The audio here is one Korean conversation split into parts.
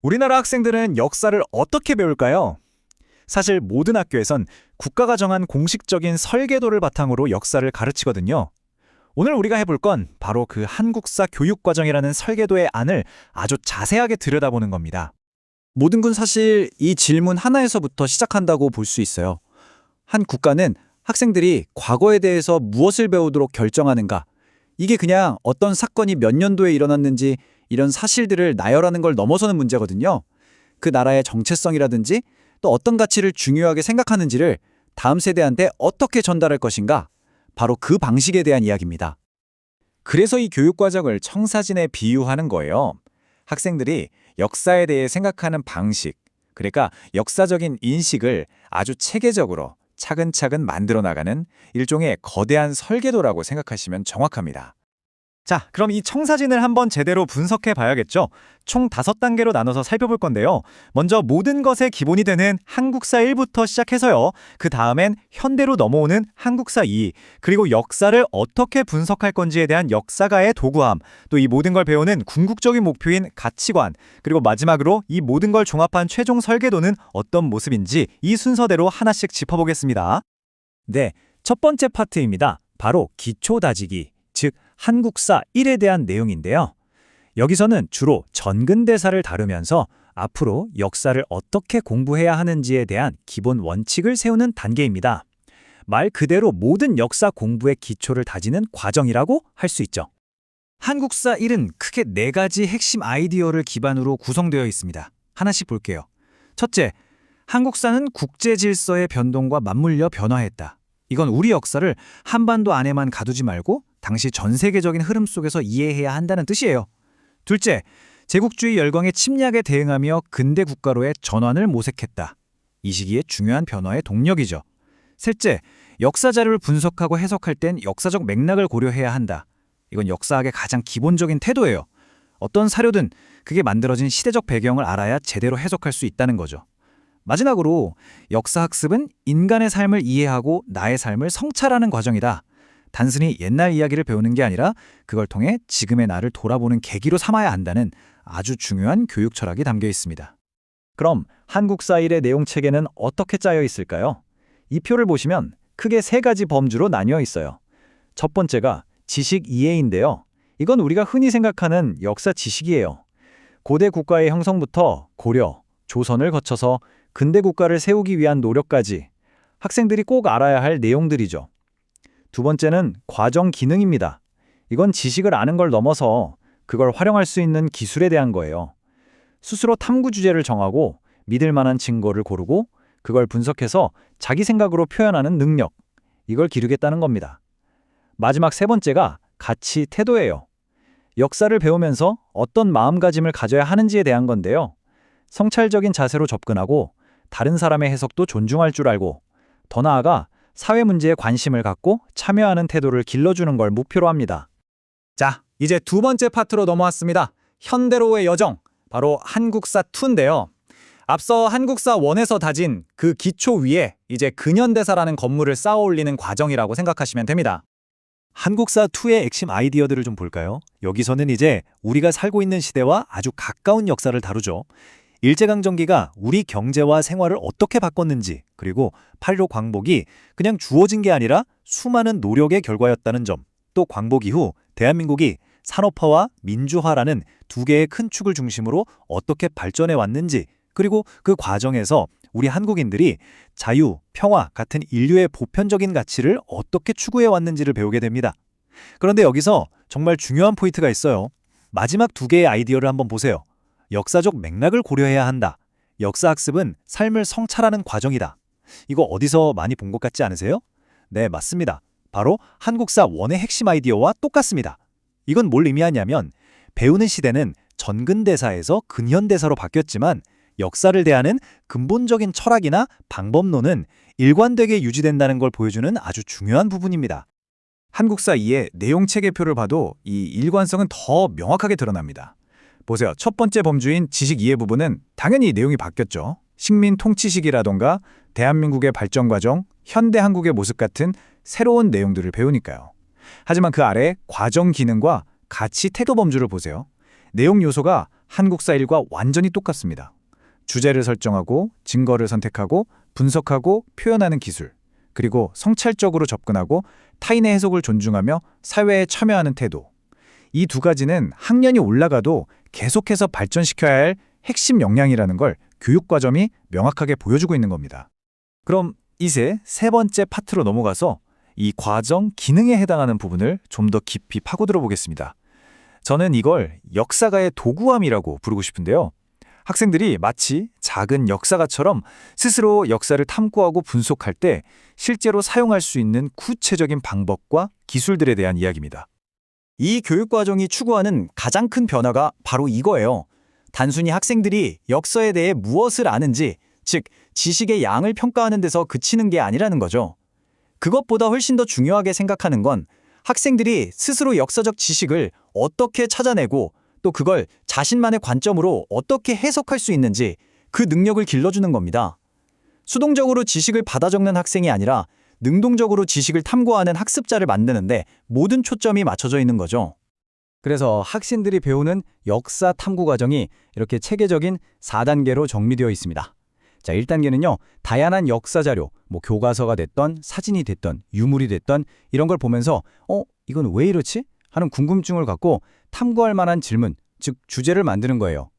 우리나라 학생들은 역사를 어떻게 배울까요? 사실 모든 학교에선 국가가 정한 공식적인 설계도를 바탕으로 역사를 가르치거든요. 오늘 우리가 해볼 건 바로 그 한국사 교육과정이라는 설계도의 안을 아주 자세하게 들여다보는 겁니다. 모든 건 사실 이 질문 하나에서부터 시작한다고 볼 수 있어요. 한 국가는 학생들이 과거에 대해서 무엇을 배우도록 결정하는가? 이게 그냥 어떤 사건이 몇 년도에 일어났는지 이런 사실들을 나열하는 걸 넘어서는 문제거든요. 그 나라의 정체성이라든지 또 어떤 가치를 중요하게 생각하는지를 다음 세대한테 어떻게 전달할 것인가? 바로 그 방식에 대한 이야기입니다. 그래서 이 교육과정을 청사진에 비유하는 거예요. 학생들이 역사에 대해 생각하는 방식, 그러니까 역사적인 인식을 아주 체계적으로 차근차근 만들어 나가는 일종의 거대한 설계도라고 생각하시면 정확합니다. 자, 그럼 이 청사진을 한번 제대로 분석해 봐야겠죠? 총 5단계로 나눠서 살펴볼 건데요. 먼저 모든 것의 기본이 되는 한국사 1부터 시작해서요. 그 다음엔 현대로 넘어오는 한국사 2, 그리고 역사를 어떻게 분석할 건지에 대한 역사가의 도구함, 또 이 모든 걸 배우는 궁극적인 목표인 가치관, 그리고 마지막으로 이 모든 걸 종합한 최종 설계도는 어떤 모습인지 이 순서대로 하나씩 짚어보겠습니다. 네, 첫 번째 파트입니다. 바로 기초 다지기, 즉 한국사 1에 대한 내용인데요. 여기서는 주로 전근대사를 다루면서 앞으로 역사를 어떻게 공부해야 하는지에 대한 기본 원칙을 세우는 단계입니다. 말 그대로 모든 역사 공부의 기초를 다지는 과정이라고 할 수 있죠. 한국사 1은 크게 4가지 핵심 아이디어를 기반으로 구성되어 있습니다. 하나씩 볼게요. 첫째, 한국사는 국제 질서의 변동과 맞물려 변화했다. 이건 우리 역사를 한반도 안에만 가두지 말고 당시 전 세계적인 흐름 속에서 이해해야 한다는 뜻이에요. 둘째, 제국주의 열강의 침략에 대응하며 근대 국가로의 전환을 모색했다. 이 시기의 중요한 변화의 동력이죠. 셋째, 역사 자료를 분석하고 해석할 땐 역사적 맥락을 고려해야 한다. 이건 역사학의 가장 기본적인 태도예요. 어떤 사료든 그게 만들어진 시대적 배경을 알아야 제대로 해석할 수 있다는 거죠. 마지막으로 역사학습은 인간의 삶을 이해하고 나의 삶을 성찰하는 과정이다. 단순히 옛날 이야기를 배우는 게 아니라 그걸 통해 지금의 나를 돌아보는 계기로 삼아야 한다는 아주 중요한 교육 철학이 담겨 있습니다. 그럼 한국사 1의 내용 체계는 어떻게 짜여 있을까요? 이 표를 보시면 크게 3가지 범주로 나뉘어 있어요. 첫 번째가 지식 이해인데요. 이건 우리가 흔히 생각하는 역사 지식이에요. 고대 국가의 형성부터 고려, 조선을 거쳐서 근대 국가를 세우기 위한 노력까지 학생들이 꼭 알아야 할 내용들이죠. 두 번째는 과정 기능입니다. 이건 지식을 아는 걸 넘어서 그걸 활용할 수 있는 기술에 대한 거예요. 스스로 탐구 주제를 정하고 믿을 만한 증거를 고르고 그걸 분석해서 자기 생각으로 표현하는 능력, 이걸 기르겠다는 겁니다. 마지막 3번째가 가치 태도예요. 역사를 배우면서 어떤 마음가짐을 가져야 하는지에 대한 건데요. 성찰적인 자세로 접근하고 다른 사람의 해석도 존중할 줄 알고 더 나아가 사회 문제에 관심을 갖고 참여하는 태도를 길러주는 걸 목표로 합니다. 자, 이제 두 번째 파트로 넘어왔습니다. 현대로의 여정, 바로 한국사 2인데요. 앞서 한국사 1에서 다진 그 기초 위에 이제 근현대사라는 건물을 쌓아 올리는 과정이라고 생각하시면 됩니다. 한국사 2의 핵심 아이디어들을 좀 볼까요? 여기서는 이제 우리가 살고 있는 시대와 아주 가까운 역사를 다루죠. 일제강점기가 우리 경제와 생활을 어떻게 바꿨는지, 그리고 8.15 광복이 그냥 주어진 게 아니라 수많은 노력의 결과였다는 점, 또 광복 이후 대한민국이 산업화와 민주화라는 2개의 큰 축을 중심으로 어떻게 발전해 왔는지, 그리고 그 과정에서 우리 한국인들이 자유, 평화 같은 인류의 보편적인 가치를 어떻게 추구해 왔는지를 배우게 됩니다. 그런데 여기서 정말 중요한 포인트가 있어요. 마지막 2개의 아이디어를 한번 보세요. 역사적 맥락을 고려해야 한다. 역사학습은 삶을 성찰하는 과정이다. 이거 어디서 많이 본 것 같지 않으세요? 네, 맞습니다. 바로 한국사 1의 핵심 아이디어와 똑같습니다. 이건 뭘 의미하냐면 배우는 시대는 전근대사에서 근현대사로 바뀌었지만 역사를 대하는 근본적인 철학이나 방법론은 일관되게 유지된다는 걸 보여주는 아주 중요한 부분입니다. 한국사 2의 내용 체계표를 봐도 이 일관성은 더 명확하게 드러납니다. 보세요. 첫 번째 범주인 지식 이해 부분은 당연히 내용이 바뀌었죠. 식민 통치 시기라던가 대한민국의 발전 과정, 현대 한국의 모습 같은 새로운 내용들을 배우니까요. 하지만 그 아래 과정 기능과 가치 태도 범주를 보세요. 내용 요소가 한국사 일과 완전히 똑같습니다. 주제를 설정하고 증거를 선택하고 분석하고 표현하는 기술, 그리고 성찰적으로 접근하고 타인의 해석을 존중하며 사회에 참여하는 태도. 이 두 가지는 학년이 올라가도 계속해서 발전시켜야 할 핵심 역량이라는 걸 교육과정이 명확하게 보여주고 있는 겁니다. 그럼 이제 세 번째 파트로 넘어가서 이 과정 기능에 해당하는 부분을 좀 더 깊이 파고들어 보겠습니다. 저는 이걸 역사가의 도구함이라고 부르고 싶은데요. 학생들이 마치 작은 역사가처럼 스스로 역사를 탐구하고 분석할 때 실제로 사용할 수 있는 구체적인 방법과 기술들에 대한 이야기입니다. 이 교육과정이 추구하는 가장 큰 변화가 바로 이거예요. 단순히 학생들이 역사에 대해 무엇을 아는지, 즉 지식의 양을 평가하는 데서 그치는 게 아니라는 거죠. 그것보다 훨씬 더 중요하게 생각하는 건 학생들이 스스로 역사적 지식을 어떻게 찾아내고 또 그걸 자신만의 관점으로 어떻게 해석할 수 있는지 그 능력을 길러주는 겁니다. 수동적으로 지식을 받아 적는 학생이 아니라 능동적으로 지식을 탐구하는 학습자를 만드는데 모든 초점이 맞춰져 있는 거죠. 그래서 학생들이 배우는 역사 탐구 과정이 이렇게 체계적인 4단계로 정리되어 있습니다. 자, 1단계는요. 다양한 역사 자료, 교과서가 됐던 사진이 됐던 유물이 됐던 이런 걸 보면서 이건 왜 이렇지? 하는 궁금증을 갖고 탐구할 만한 질문, 즉 주제를 만드는 거예요.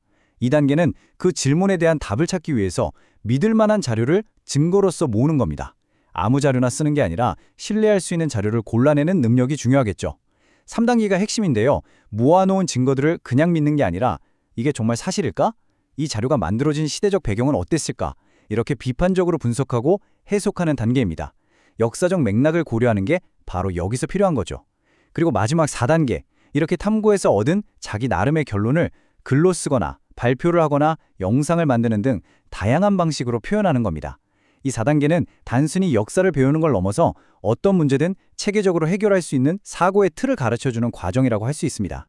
2단계는 그 질문에 대한 답을 찾기 위해서 믿을 만한 자료를 증거로서 모으는 겁니다. 아무 자료나 쓰는 게 아니라 신뢰할 수 있는 자료를 골라내는 능력이 중요하겠죠. 3단계가 핵심인데요. 모아놓은 증거들을 그냥 믿는 게 아니라 이게 정말 사실일까? 이 자료가 만들어진 시대적 배경은 어땠을까? 이렇게 비판적으로 분석하고 해석하는 단계입니다. 역사적 맥락을 고려하는 게 바로 여기서 필요한 거죠. 그리고 마지막 4단계, 이렇게 탐구해서 얻은 자기 나름의 결론을 글로 쓰거나 발표를 하거나 영상을 만드는 등 다양한 방식으로 표현하는 겁니다. 이 4단계는 단순히 역사를 배우는 걸 넘어서 어떤 문제든 체계적으로 해결할 수 있는 사고의 틀을 가르쳐주는 과정이라고 할 수 있습니다.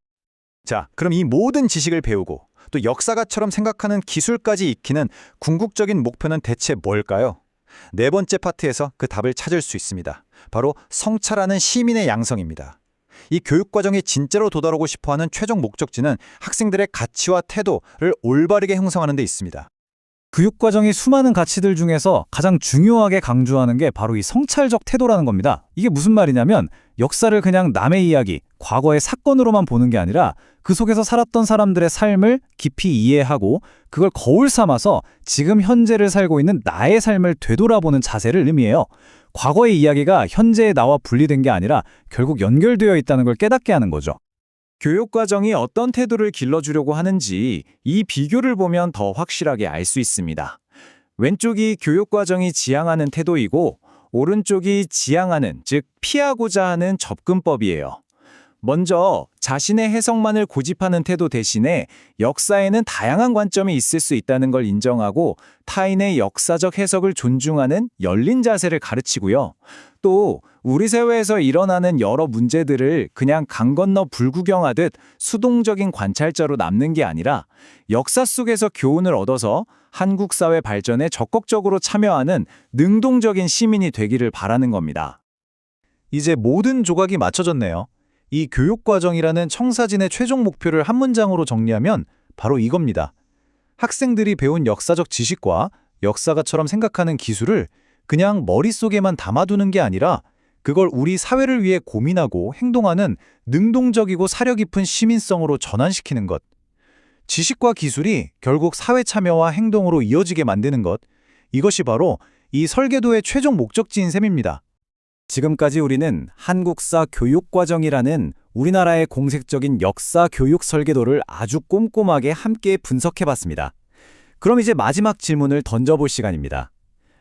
자, 그럼 이 모든 지식을 배우고 또 역사가처럼 생각하는 기술까지 익히는 궁극적인 목표는 대체 뭘까요? 네 번째 파트에서 그 답을 찾을 수 있습니다. 바로 성찰하는 시민의 양성입니다. 이 교육과정이 진짜로 도달하고 싶어하는 최종 목적지는 학생들의 가치와 태도를 올바르게 형성하는 데 있습니다. 교육과정이 수많은 가치들 중에서 가장 중요하게 강조하는 게 바로 이 성찰적 태도라는 겁니다. 이게 무슨 말이냐면 역사를 그냥 남의 이야기, 과거의 사건으로만 보는 게 아니라 그 속에서 살았던 사람들의 삶을 깊이 이해하고 그걸 거울 삼아서 지금 현재를 살고 있는 나의 삶을 되돌아보는 자세를 의미해요. 과거의 이야기가 현재의 나와 분리된 게 아니라 결국 연결되어 있다는 걸 깨닫게 하는 거죠. 교육과정이 어떤 태도를 길러주려고 하는지 이 비교를 보면 더 확실하게 알 수 있습니다. 왼쪽이 교육과정이 지향하는 태도이고 오른쪽이 지향하는, 즉 피하고자 하는 접근법이에요. 먼저 자신의 해석만을 고집하는 태도 대신에 역사에는 다양한 관점이 있을 수 있다는 걸 인정하고 타인의 역사적 해석을 존중하는 열린 자세를 가르치고요. 또 우리 사회에서 일어나는 여러 문제들을 그냥 강 건너 불구경하듯 수동적인 관찰자로 남는 게 아니라 역사 속에서 교훈을 얻어서 한국 사회 발전에 적극적으로 참여하는 능동적인 시민이 되기를 바라는 겁니다. 이제 모든 조각이 맞춰졌네요. 이 교육과정이라는 청사진의 최종 목표를 한 문장으로 정리하면 바로 이겁니다. 학생들이 배운 역사적 지식과 역사가처럼 생각하는 기술을 그냥 머릿속에만 담아두는 게 아니라 그걸 우리 사회를 위해 고민하고 행동하는 능동적이고 사려 깊은 시민성으로 전환시키는 것. 지식과 기술이 결국 사회 참여와 행동으로 이어지게 만드는 것. 이것이 바로 이 설계도의 최종 목적지인 셈입니다. 지금까지 우리는 한국사 교육과정이라는 우리나라의 공식적인 역사 교육 설계도를 아주 꼼꼼하게 함께 분석해봤습니다. 그럼 이제 마지막 질문을 던져볼 시간입니다.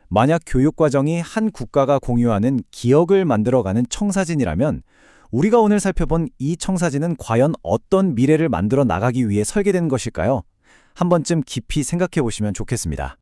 만약 교육과정이 한 국가가 공유하는 기억을 만들어가는 청사진이라면 우리가 오늘 살펴본 이 청사진은 과연 어떤 미래를 만들어 나가기 위해 설계된 것일까요? 한 번쯤 깊이 생각해 보시면 좋겠습니다.